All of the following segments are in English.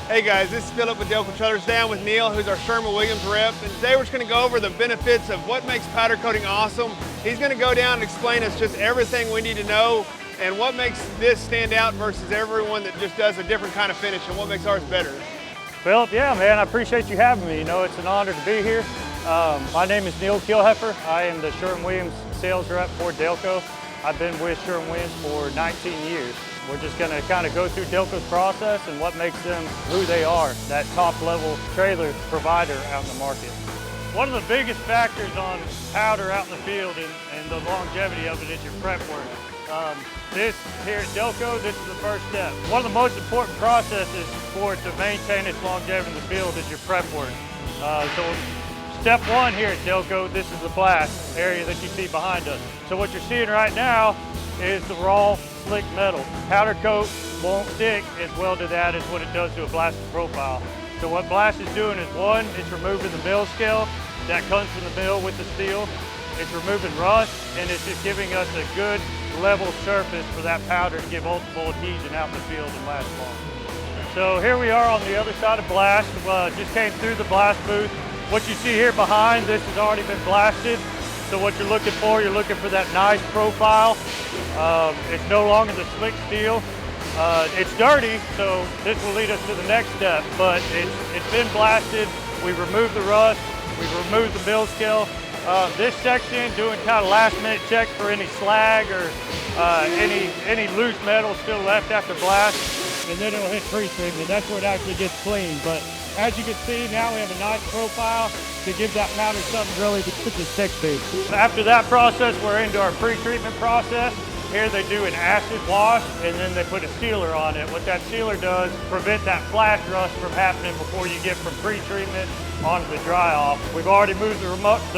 Hey guys, this is Philip with Delco Trailers, down with Neil, who's our Sherwin-Williams rep, and today we're just going to go over the benefits of what makes powder coating awesome. He's going to go down and explain us just everything we need to know and what makes this stand out versus everyone that just does a different kind of finish and what makes ours better. Philip, yeah man, I appreciate you having me. You know, it's an honor to be here. My name is Neil Kilheffer. I am the Sherwin-Williams sales rep for Delco. I've been with Sherwin-Williams for 19 years. We're just going to kind of go through Delco's process and what makes them who they are, that top-level trailer provider out in the market. One of the biggest factors on powder out in the field and the longevity of it is your prep work. This here at Delco, this is the first step. One of the most important processes for it to maintain its longevity in the field is your prep work. So step one here at Delco, this is the blast area that you see behind us. So what you're seeing right now is the raw slick metal. Powder coat won't stick as well to that as what it does to a blasted profile. So what blast is doing is, one, it's removing the mill scale that comes from the mill with the steel. It's removing rust, and it's just giving us a good level surface for that powder to give ultimate adhesion out in the field and last long. So here we are on the other side of blast. Just came through the blast booth. What you see here behind, this has already been blasted. So what you're looking for that nice profile. It's no longer the slick steel. It's dirty, so this will lead us to the next step, but it's been blasted. We removed the rust, we removed the mill scale. This section, doing kind of last minute checks for any slag or any loose metal still left after blast. And then it'll hit pre-treatment. That's where it actually gets clean. But as you can see, now we have a nice profile to give that powder something really to put the stick to. After that process, we're into our pre-treatment process. Here they do an acid wash and then they put a sealer on it. What that sealer does, prevent that flash rust from happening before you get from pre-treatment onto the dry off. We've already moved the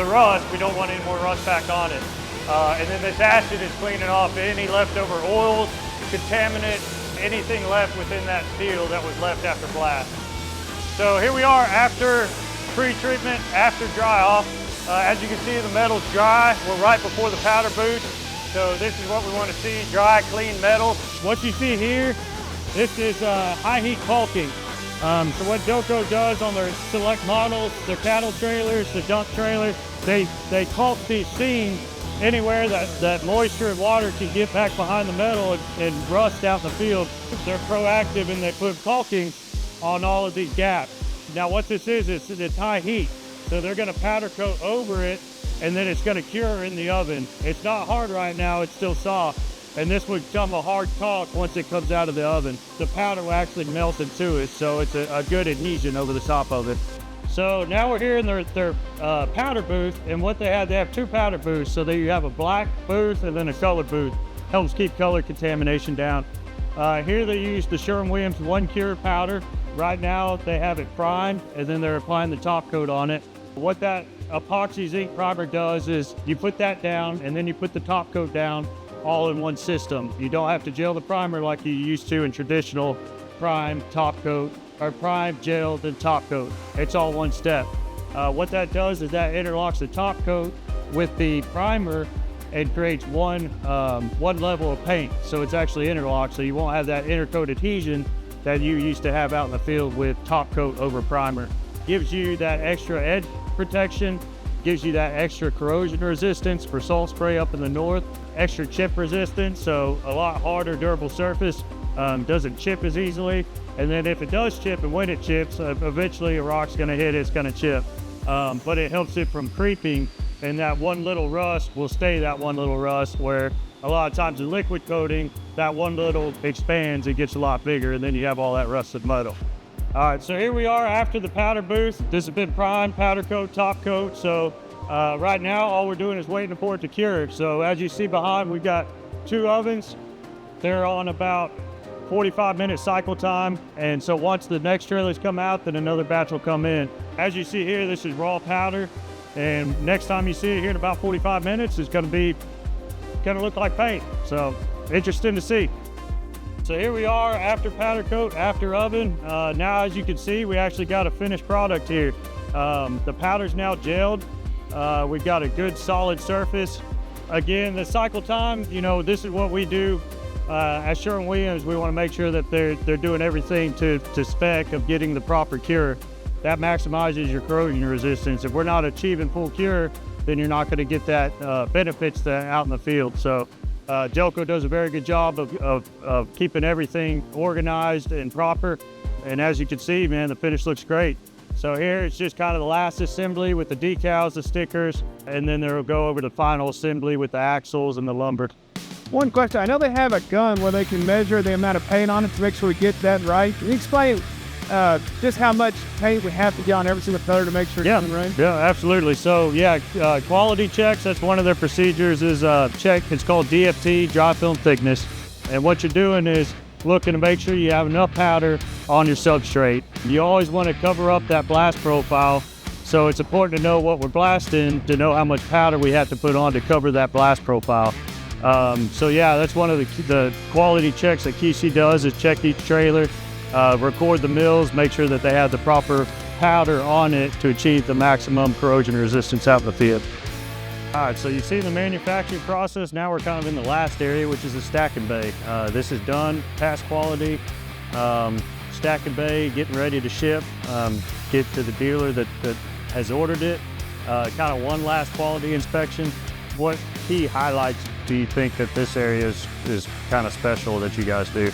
rust, we don't want any more rust back on it. And then this acid is cleaning off any leftover oils, contaminants, anything left within that steel that was left after blast. So here we are after pre-treatment, after dry off. As you can see, the metal's dry. We're right before the powder booth. So this is what we want to see, dry, clean metal. What you see here, this is high heat caulking. So what Delco does on their select models, their cattle trailers, the dump trailers, they caulk these seams anywhere that moisture and water can get back behind the metal and rust out in the field. They're proactive and they put caulking on all of these gaps. Now what this is, it's high heat. So they're gonna powder coat over it and then it's gonna cure in the oven. It's not hard right now, it's still soft. And this would become a hard caulk once it comes out of the oven. The powder will actually melt into it, so it's a good adhesion over the top of it. So now we're here in their powder booth, and what they have two powder booths. So you have a black booth and then a colored booth. Helps keep color contamination down. Here they use the Sherwin-Williams One Cure powder. Right now they have it primed, and then they're applying the top coat on it. What that epoxy zinc primer does is you put that down, and then you put the top coat down all in one system. You don't have to gel the primer like you used to in traditional prime, top coat, or prime, gel, then top coat. It's all one step. What that does is that interlocks the top coat with the primer and creates one level of paint. So it's actually interlocked, so you won't have that intercoat adhesion that you used to have out in the field with top coat over primer. Gives you that extra edge protection, gives you that extra corrosion resistance for salt spray up in the north, extra chip resistance, so a lot harder, durable surface, doesn't chip as easily. And then if it does chip, and when it chips, eventually a rock's gonna hit, it's gonna chip. But it helps it from creeping, and that one little rust will stay that one little rust, where a lot of times in liquid coating, that one little expands, it gets a lot bigger, and then you have all that rusted metal. All right, so here we are after the powder booth. This has been primed, powder coat, top coat. So right now, all we're doing is waiting for it to cure. So as you see behind, we've got two ovens. They're on about 45-minute cycle time. And so once the next trailers come out, then another batch will come in. As you see here, this is raw powder. And next time you see it here in about 45 minutes, it's gonna look like paint. So interesting to see. So here we are after powder coat, after oven. Now as you can see, we actually got a finished product here. The powder's now gelled. We've got a good solid surface. Again, the cycle time, you know, this is what we do At Sherwin-Williams, we want to make sure that they're doing everything to spec of getting the proper cure. That maximizes your corrosion resistance. If we're not achieving full cure, then you're not going to get that benefits out in the field. So Delco does a very good job of keeping everything organized and proper. And as you can see, man, the finish looks great. So here it's just kind of the last assembly with the decals, the stickers, and then they'll go over the final assembly with the axles and the lumber. One question, I know they have a gun where they can measure the amount of paint on it to make sure we get that right. Can you explain just how much paint we have to get on every single color to make sure it's right? Yeah, absolutely. So yeah, quality checks, that's one of their procedures is check, it's called DFT, dry film thickness. And what you're doing is looking to make sure you have enough powder on your substrate. You always want to cover up that blast profile. So it's important to know what we're blasting to know how much powder we have to put on to cover that blast profile. So yeah, that's one of the quality checks that QC does is check each trailer, record the mills, make sure that they have the proper powder on it to achieve the maximum corrosion resistance out in the field. All right, so you see the manufacturing process. Now we're kind of in the last area, which is the stacking bay. This is done, past quality, stacking bay, getting ready to ship, get to the dealer that has ordered it. Kind of one last quality inspection. What key highlights do you think that this area is kind of special that you guys do?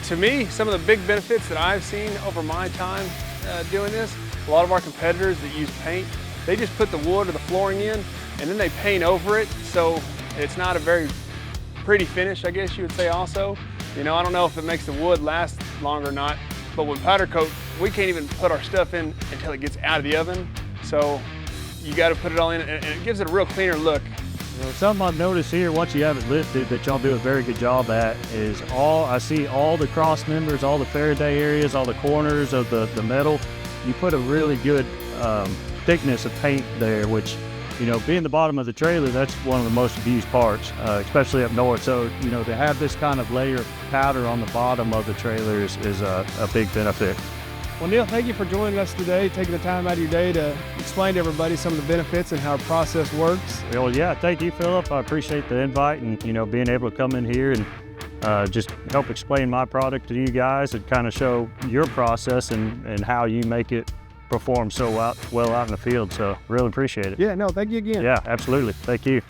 To me, some of the big benefits that I've seen over my time doing this, a lot of our competitors that use paint, they just put the wood or the flooring in and then they paint over it, so it's not a very pretty finish, I guess you would say also. You know, I don't know if it makes the wood last longer or not, but with powder coat, we can't even put our stuff in until it gets out of the oven. So you got to put it all in and it gives it a real cleaner look. You know, something I've noticed here, once you have it lifted, that y'all do a very good job at is I see all the cross members, all the Faraday areas, all the corners of the metal. You put a really good thickness of paint there, which, you know, being the bottom of the trailer, that's one of the most abused parts, especially up north. So, you know, to have this kind of layer of powder on the bottom of the trailer is a big benefit. Well, Neil, thank you for joining us today, taking the time out of your day to explain to everybody some of the benefits and how our process works. Well, yeah, thank you, Philip. I appreciate the invite and, you know, being able to come in here and just help explain my product to you guys and kind of show your process and how you make it perform so well out in the field. So really appreciate it. Yeah, no, thank you again. Yeah, absolutely. Thank you.